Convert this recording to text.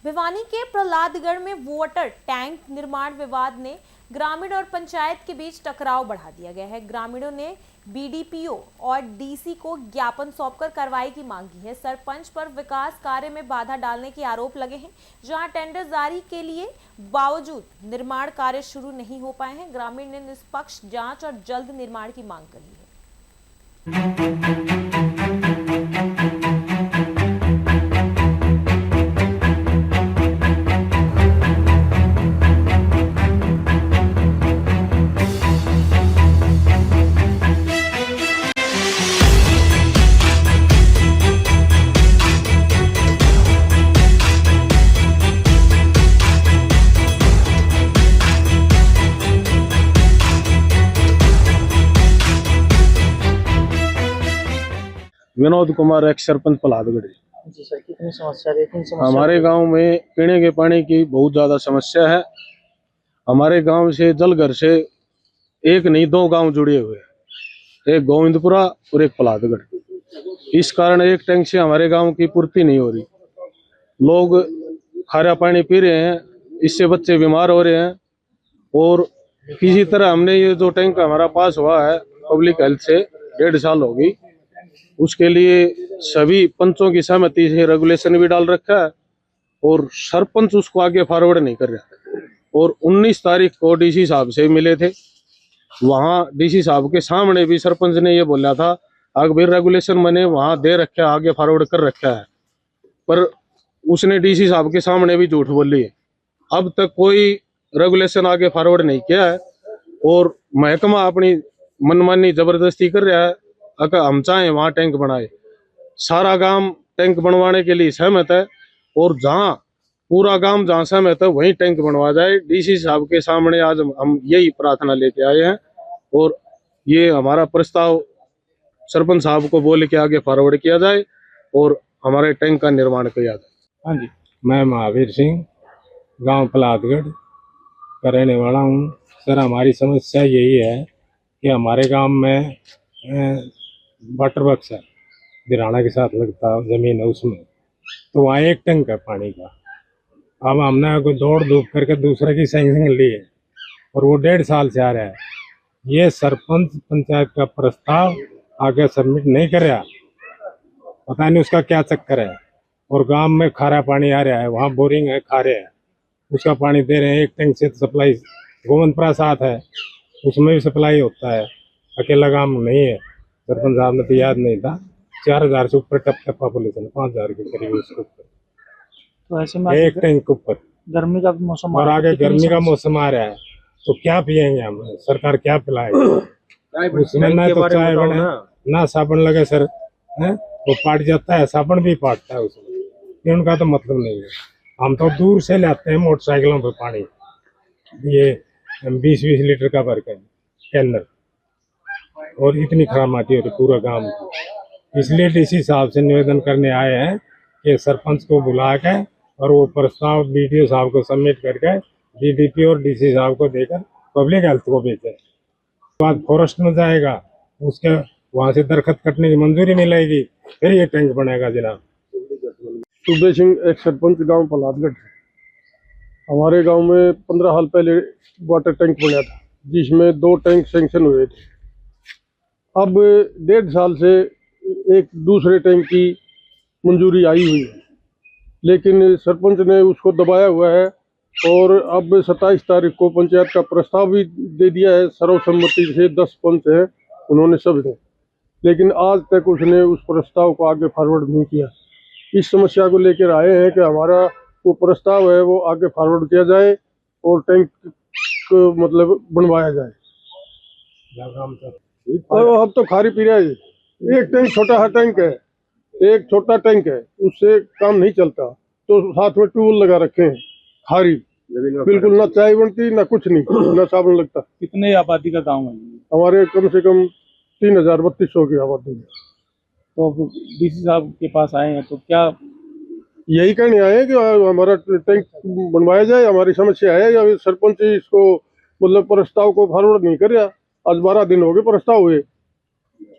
भिवानी के प्रहलादगढ़ में water tank निर्माण विवाद ने ग्रामीण और पंचायत के बीच टकराव बढ़ा दिया गया है। ग्रामीणों ने बीडीपीओ और डीसी को ज्ञापन सौंपकर कार्रवाई की मांग की है। सरपंच पर विकास कार्य में बाधा डालने के आरोप लगे हैं, जहां टेंडर जारी के लिए बावजूद निर्माण कार्य शुरू नहीं हो पाए हैं। ग्रामीण ने निष्पक्ष जांच और जल्द निर्माण की मांग करी है। विनोद कुमार, एक्स सरपंच प्रहलादगढ़। जी सर, कितनी समस्या है? हमारे गांव में पीने के पानी की बहुत ज्यादा समस्या है। हमारे गांव से जलघर से एक नहीं 2 गांव जुड़े हुए हैं, एक गोविंदपुरा और एक प्रहलादगढ़। इस कारण एक टैंक से हमारे गांव की पूर्ति नहीं हो रही। लोग खारा पानी पी रहे हैं, इससे बच्चे बीमार हो रहे हैं। और किसी तरह हमने ये जो टैंक हमारा पास हुआ है पब्लिक हेल्थ से 1.5 साल होगी, उसके लिए सभी पंचों की सहमति से रेगुलेशन भी डाल रखा है और सरपंच उसको आगे फॉरवर्ड नहीं कर रहा। और 19 तारीख को डीसी साहब से मिले थे, वहां डीसी साहब के सामने भी सरपंच ने ये बोला था आगे भी रेगुलेशन मैंने वहां दे रखा है, आगे फॉरवर्ड कर रखा है, पर उसने डीसी साहब के सामने भी झूठ बोली है। अब तक कोई रेगुलेशन आगे फॉरवर्ड नहीं किया है और महकमा अपनी मनमानी जबरदस्ती कर रहा है। अगर हम चाहें वहां टैंक बनाए, सारा गांव टैंक बनवाने के लिए सहमत है और जहां पूरा गांव जहां सहमत है वहीं टैंक बनवा जाए। डीसी साहब के सामने आज हम यही प्रार्थना लेके आए हैं और ये हमारा प्रस्ताव सरपंच साहब को बोल के आगे फॉरवर्ड किया जाए और हमारे टैंक का निर्माण किया जाए। हाँ जी, मैं महावीर सिंह, गांव प्रहलादगढ़ का रहने वाला हूँ। सर, हमारी समस्या यही है कि हमारे गांव में वाटर वर्क्स है, दिराना के साथ लगता जमीन है, उसमें तो वहाँ एक टैंक है पानी का। अब हमने कोई दौड़ धूप करके दूसरे की सैंक्शन ली है और वो 1.5 साल से आ रहा है। ये सरपंच पंचायत का प्रस्ताव आगे सबमिट नहीं कर रहा, पता नहीं उसका क्या चक्कर है। और गांव में खारा पानी आ रहा है, वहाँ बोरिंग है, खारे है, उसका पानी दे रहे हैं। एक टैंक से सप्लाई गोविंदपुरा साथ है, उसमें भी सप्लाई होता है, अकेला गांव नहीं है। सरपंच साहब ने तो याद नहीं था, 4000 से ऊपर टप पॉपुलेशन, 5000 के करीब उसके ऊपर, तो ऐसे में एक टैंक ऊपर। गर्मी का मौसम और आगे गर्मी का मौसम आ रहा है, तो क्या पियेंगे हम? सरकार क्या पिलाएगी? उसमें ना तो चाय बने ना साबुन लगे सर, है वो पाट जाता है, साबुन भी पाटता है उसमें। उनका तो मतलब नहीं है। हम तो दूर से लाते हैं मोटरसाइकिलों पे पानी, ये 20-20 लीटर का भर के कैनर, और इतनी खराब माटी होती पूरा गांव की। इसलिए डीसी साहब से निवेदन करने आए हैं कि सरपंच को बुला के और वो प्रस्ताव बीडीओ साहब को सबमिट करके डीडीपी और डीसी साहब को देकर पब्लिक हेल्थ को भेजें। बाद फॉरेस्ट में जाएगा, उसके वहाँ से दरख्त कटने की मंजूरी मिलेगी, फिर ये टैंक बनेगा। जनाब सुबे सिंह, एक सरपंच, गांव प्रहलादगढ़। हमारे गांव में 15 साल पहले वाटर टैंक बना था, जिसमें 2 टैंक सैंक्शन हुए थे। अब 1.5 साल से एक दूसरे टैंक की मंजूरी आई हुई है, लेकिन सरपंच ने उसको दबाया हुआ है। और अब 27 तारीख को पंचायत का प्रस्ताव भी दे दिया है, सर्वसम्मति से 10 पंच हैं, उन्होंने सब ने, लेकिन आज तक उसने उस प्रस्ताव को आगे फॉरवर्ड नहीं किया। इस समस्या को लेकर आए हैं कि हमारा वो प्रस्ताव है वो आगे फॉरवर्ड किया जाए और टैंक को मतलब बनवाया जाए। और अब तो खारी पी रहा है। एक टैंक छोटा सा टैंक है, एक छोटा टैंक है, उससे काम नहीं चलता, तो साथ में ट्यूबवेल लगा रखे हैं। खारी बिल्कुल, ना चाय बनती, ना कुछ नहीं, ना साबुन लगता। कितने आबादी का गांव है? हमारे कम से कम 3200 की आबादी है। तो डीसी साहब के पास आए हैं, तो क्या यही कहने आए हैं कि हमारा टैंक बनवाया जाए, हमारी समस्या है। या सरपंच इसको मतलब प्रस्ताव को फॉरवर्ड नहीं कर रहा। आज 12 दिन हो गए प्रस्ताव हुए,